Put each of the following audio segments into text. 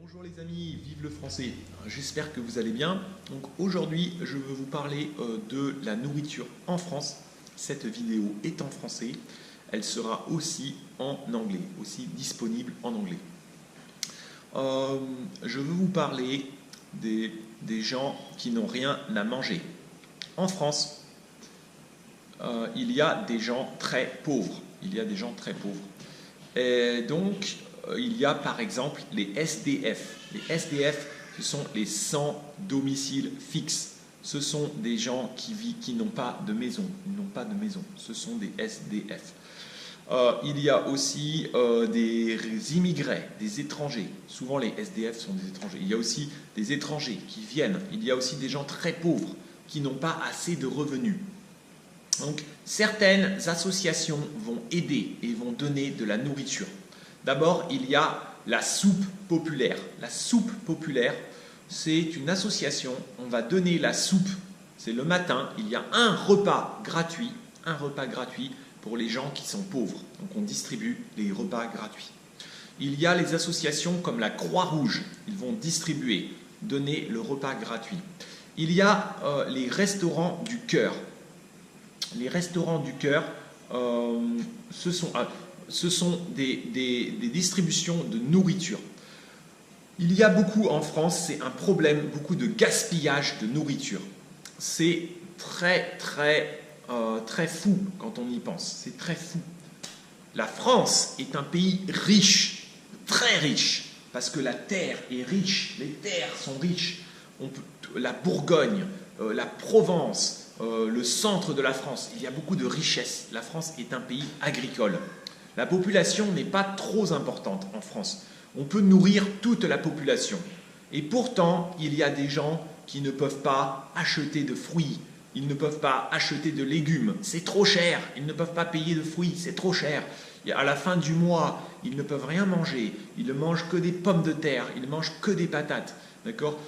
Bonjour les amis, vive le français, j'espère que vous allez bien. Donc aujourd'hui je veux vous parler de la nourriture en France. Cette vidéo est en français, elle sera aussi en anglais, aussi disponible en anglais. Je veux vous parler des gens qui n'ont rien à manger. En France, il y a des gens très pauvres. Et donc, il y a par exemple les SDF. Les SDF, ce sont les sans domicile fixe. Ce sont des gens qui n'ont pas de maison. Ils n'ont pas de maison. Ce sont des SDF. Il y a aussi des immigrés, des étrangers. Souvent les SDF sont des étrangers. Il y a aussi des étrangers qui viennent. Il y a aussi des gens très pauvres qui n'ont pas assez de revenus. Donc, certaines associations vont aider et vont donner de la nourriture. D'abord, il y a la soupe populaire. La soupe populaire, c'est une association. On va donner la soupe. C'est le matin. Il y a un repas gratuit pour les gens qui sont pauvres. Donc, on distribue les repas gratuits. Il y a les associations comme la Croix-Rouge. Ils vont distribuer, donner le repas gratuit. Il y a les restaurants du cœur. Les restaurants du cœur, ce sont des distributions de nourriture. Il y a beaucoup en France, c'est un problème, beaucoup de gaspillage de nourriture. C'est très fou quand on y pense, c'est très fou. La France est un pays riche, très riche, parce que la terre est riche, les terres sont riches. La Bourgogne, la Provence, le centre de la France, il y a beaucoup de richesses. La France est un pays agricole. La population n'est pas trop importante en France. On peut nourrir toute la population. Et pourtant, il y a des gens qui ne peuvent pas acheter de fruits. Ils ne peuvent pas acheter de légumes. C'est trop cher. Ils ne peuvent pas payer de fruits. C'est trop cher. Et à la fin du mois, ils ne peuvent rien manger. Ils ne mangent que des pommes de terre. Ils ne mangent que des patates. D'accord ?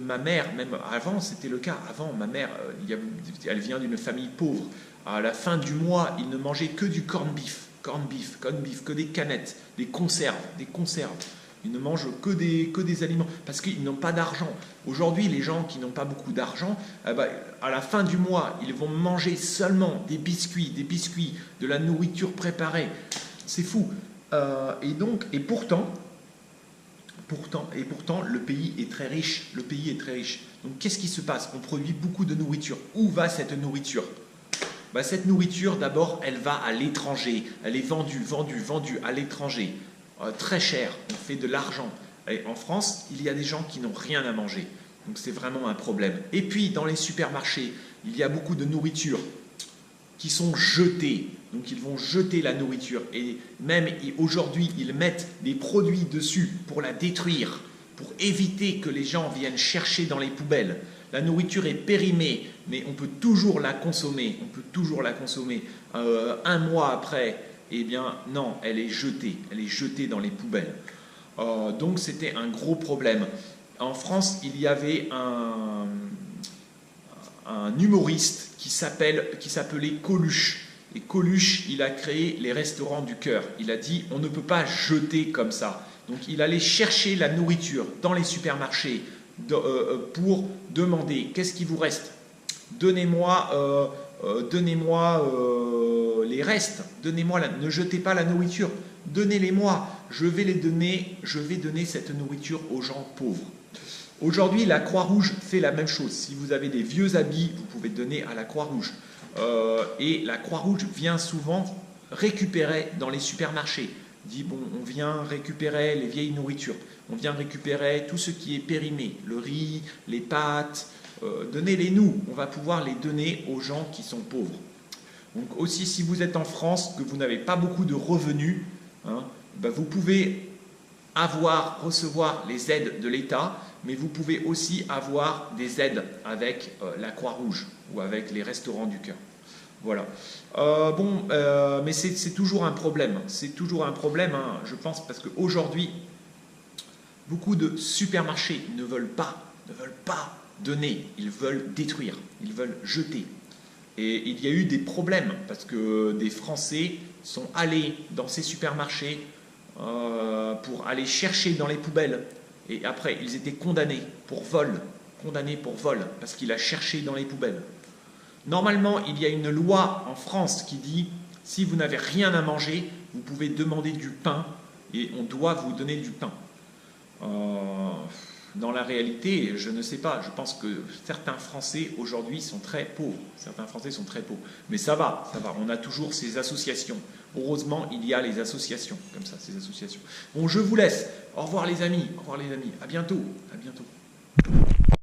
Ma mère, même avant, c'était le cas. Avant, ma mère, elle vient d'une famille pauvre. À la fin du mois, ils ne mangeaient que du corned beef, que des canettes, des conserves. Ils ne mangent que des aliments parce qu'ils n'ont pas d'argent. Aujourd'hui, les gens qui n'ont pas beaucoup d'argent, à la fin du mois, ils vont manger seulement des biscuits, de la nourriture préparée. C'est fou. Et pourtant, le pays est très riche. Donc, qu'est-ce qui se passe? On produit beaucoup de nourriture. Où va cette nourriture? Cette nourriture, d'abord, elle va à l'étranger. Elle est vendue à l'étranger. Très cher. On fait de l'argent. Et en France, il y a des gens qui n'ont rien à manger. Donc, c'est vraiment un problème. Et puis, dans les supermarchés, il y a beaucoup de nourriture qui sont jetées. Donc ils vont jeter la nourriture et même aujourd'hui ils mettent des produits dessus pour la détruire, pour éviter que les gens viennent chercher dans les poubelles. La nourriture est périmée, mais on peut toujours la consommer. Un mois après, eh bien non, elle est jetée dans les poubelles. Donc c'était un gros problème. En France, il y avait un humoriste qui s'appelait Coluche. Et Coluche, il a créé les restaurants du cœur. Il a dit, on ne peut pas jeter comme ça. Donc il allait chercher la nourriture dans les supermarchés pour demander, qu'est-ce qui vous reste? Donnez-moi les restes. Ne jetez pas la nourriture. Donnez-les-moi. Je vais donner cette nourriture aux gens pauvres. Aujourd'hui, la Croix-Rouge fait la même chose. Si vous avez des vieux habits, vous pouvez donner à la Croix-Rouge. Et la Croix-Rouge vient souvent récupérer dans les supermarchés. Dit, bon, on vient récupérer les vieilles nourritures. On vient récupérer tout ce qui est périmé. Le riz, les pâtes. Donnez-les nous. On va pouvoir les donner aux gens qui sont pauvres. Donc aussi, si vous êtes en France, que vous n'avez pas beaucoup de revenus, vous pouvez recevoir les aides de l'État, mais vous pouvez aussi avoir des aides avec la Croix-Rouge ou avec les restaurants du cœur. Voilà. Mais c'est toujours un problème. Je pense, parce qu'aujourd'hui, beaucoup de supermarchés ne veulent pas donner, ils veulent détruire, ils veulent jeter. Et il y a eu des problèmes, parce que des Français sont allés dans ces supermarchés pour aller chercher dans les poubelles. Et après, ils étaient condamnés pour vol, parce qu'il a cherché dans les poubelles. Normalement, il y a une loi en France qui dit, si vous n'avez rien à manger, vous pouvez demander du pain, et on doit vous donner du pain. Dans la réalité, je ne sais pas, je pense que certains Français aujourd'hui sont très pauvres. Mais ça va, on a toujours ces associations. Heureusement, il y a les associations, comme ça, ces associations. Bon, je vous laisse. Au revoir les amis, à bientôt.